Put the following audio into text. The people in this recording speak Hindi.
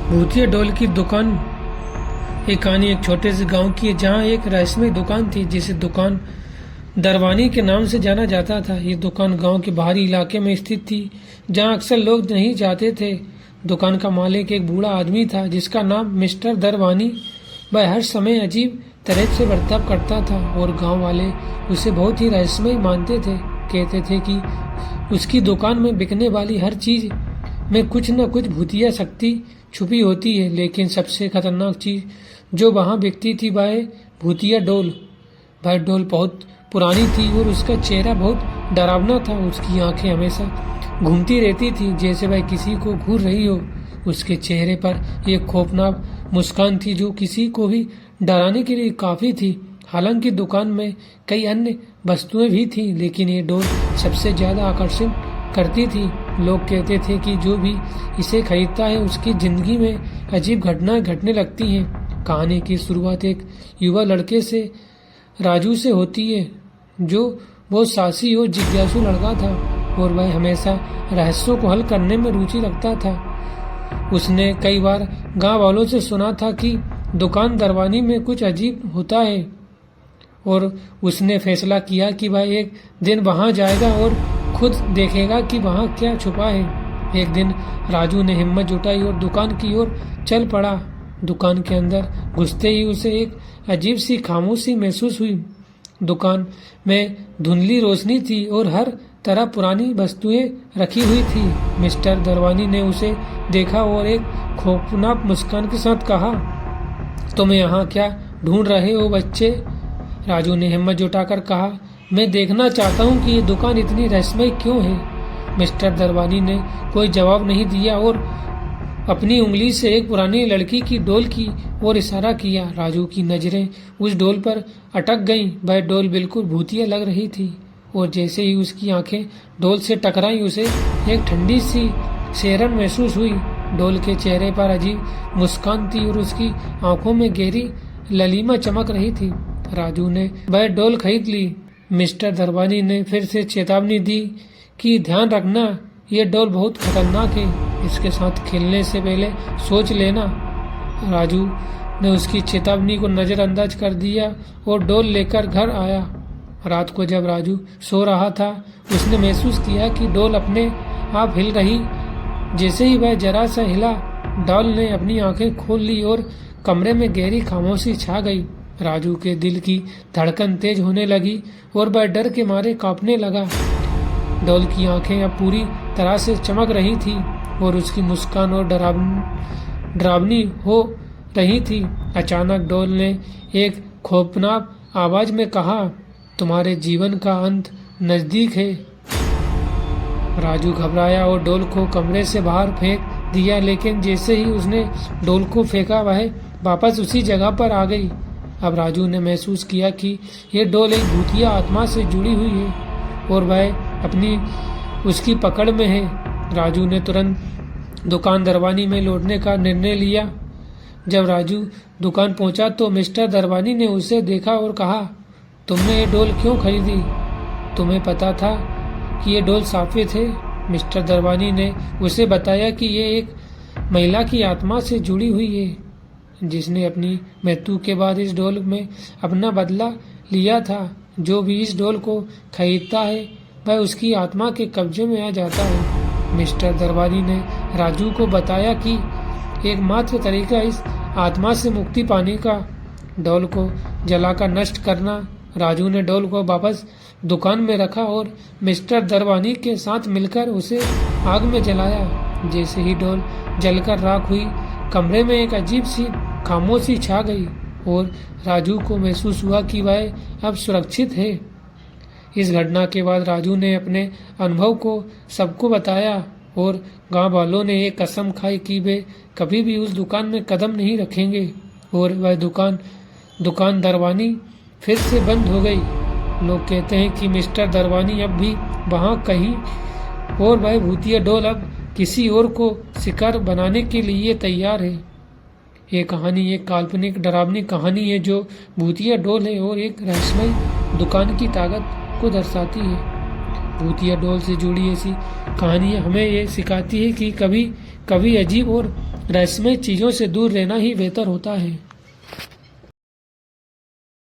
भूतिया डॉल की दुकान। एक कहानी एक छोटे से गांव की है जहां एक रहस्यमय दुकान थी जिसे दुकान दरवानी के नाम से जाना जाता था। ये दुकान गांव के बाहरी इलाके में स्थित थी जहां अक्सर लोग नहीं जाते थे। दुकान का मालिक एक बूढ़ा आदमी था जिसका नाम मिस्टर दरवानी। वह हर समय अजीब तरह से बर्ताव करता था और गांव वाले उसे बहुत ही रहस्यमय मानते थे। कहते थे कि उसकी दुकान में बिकने वाली हर चीज में कुछ न कुछ भूतिया शक्ति छुपी होती है। लेकिन सबसे खतरनाक चीज जो वहां बिकती थी वह भूतिया डॉल। वह डॉल बहुत पुरानी थी और उसका चेहरा बहुत डरावना था। उसकी आंखें हमेशा घूमती रहती थी जैसे वह किसी को घूर रही हो। उसके चेहरे पर एक खौफनाक मुस्कान थी जो किसी को भी डराने के लिए काफी थी। हालांकि दुकान में कई अन्य वस्तुएं भी थी लेकिन ये डॉल सबसे ज्यादा आकर्षित करती थी। लोग कहते थे कि जो भी इसे खरीदता है उसकी जिंदगी में अजीब घटनाएं घटने लगती हैं। कहानी की शुरुआत एक युवा लड़के से राजू से होती है जो बहुत साहसी और जिज्ञासु लड़का था और वह हमेशा रहस्यों को हल करने में रुचि रखता था। उसने कई बार गांव वालों से सुना था कि दुकान दरवानी में कुछ अजीब होता है और उसने फैसला किया कि वह एक दिन वहां जाएगा और खुद देखेगा कि वहां क्या छुपा है। एक दिन राजू ने हिम्मत जुटाई और दुकान की ओर चल पड़ा। दुकान के अंदर घुसते ही उसे एक अजीब सी खामोशी महसूस हुई। दुकान में धुंधली रोशनी थी और हर तरह पुरानी वस्तुएं रखी हुई थी। मिस्टर दरवानी ने उसे देखा और एक खौफनाक मुस्कान के साथ कहा, तुम यहाँ क्या ढूंढ रहे हो बच्चे? राजू ने हिम्मत जुटाकर कहा, मैं देखना चाहता हूँ कि ये दुकान इतनी रहस्यमय क्यों है। मिस्टर दरवानी ने कोई जवाब नहीं दिया और अपनी उंगली से एक पुरानी लड़की की डॉल की ओर इशारा किया। राजू की नजरें उस डॉल पर अटक गईं। वह डॉल बिल्कुल भूतिया लग रही थी और जैसे ही उसकी आंखें डॉल से टकराई उसे एक ठंडी सी सिहरन महसूस हुई। डॉल के चेहरे पर अजीब मुस्कान थी और उसकी आंखों में गहरी ललीमा चमक रही थी। राजू ने वह डॉल खरीद ली। मिस्टर दरवानी ने फिर से चेतावनी दी कि ध्यान रखना, ये डॉल बहुत खतरनाक है, इसके साथ खेलने से पहले सोच लेना। राजू ने उसकी चेतावनी को नजरअंदाज कर दिया और डॉल लेकर घर आया। रात को जब राजू सो रहा था उसने महसूस किया कि डॉल अपने आप हिल रही। जैसे ही वह जरा सा हिला डॉल ने अपनी आंखें खोल ली और कमरे में गहरी खामोशी छा गई। राजू के दिल की धड़कन तेज होने लगी और वह डर के मारे कांपने लगा। डॉल की आंखें अब पूरी तरह से चमक रही थी और उसकी मुस्कान और डरावनी हो रही थी। अचानक डॉल ने एक खौफनाक आवाज में कहा, तुम्हारे जीवन का अंत नजदीक है। राजू घबराया और डॉल को कमरे से बाहर फेंक दिया, लेकिन जैसे ही उसने डॉल को फेंका वह वापस उसी जगह पर आ गई। अब राजू ने महसूस किया कि यह डॉल एक भूतिया आत्मा से जुड़ी हुई है और वह अपनी उसकी पकड़ में है। राजू ने तुरंत दुकान दरवानी में लौटने का निर्णय लिया। जब राजू दुकान पहुंचा तो मिस्टर दरवानी ने उसे देखा और कहा, तुमने ये डॉल क्यों खरीदी? तुम्हें पता था कि ये डॉल शापित है? मिस्टर दरवानी ने उसे बताया कि ये एक महिला की आत्मा से जुड़ी हुई है जिसने अपनी मृत्यु के बाद इस डॉल में अपना बदला लिया था। जो भी इस डॉल को खरीदता है वह उसकी आत्मा के कब्जे में आ जाता है। मिस्टर दरबारी ने राजू को बताया कि एकमात्र तरीका इस आत्मा से मुक्ति पाने का डॉल को जलाकर नष्ट करना। राजू ने डॉल को वापस दुकान में रखा और मिस्टर दरबानी के साथ मिलकर उसे आग में जलाया। जैसे ही डॉल जलकर राख हुई कमरे में एक अजीब सी खामोशी छा गई और राजू को महसूस हुआ कि वह अब सुरक्षित है। इस घटना के बाद राजू ने अपने अनुभव को सबको बताया और गांव वालों ने एक कसम खाई कि वे कभी भी उस दुकान में कदम नहीं रखेंगे और वह दुकान दरवानी फिर से बंद हो गई। लोग कहते हैं कि मिस्टर दरवानी अब भी वहां कहीं और वह भूतिया डॉल अब किसी और को शिकार बनाने के लिए तैयार है। ये कहानी एक काल्पनिक डरावनी कहानी है जो भूतिया डॉल है और एक रहस्यमय दुकान की ताकत को दर्शाती है। भूतिया डॉल से जुड़ी ऐसी कहानियाँ हमें ये सिखाती है कि कभी कभी अजीब और रहस्यमय चीजों से दूर रहना ही बेहतर होता है।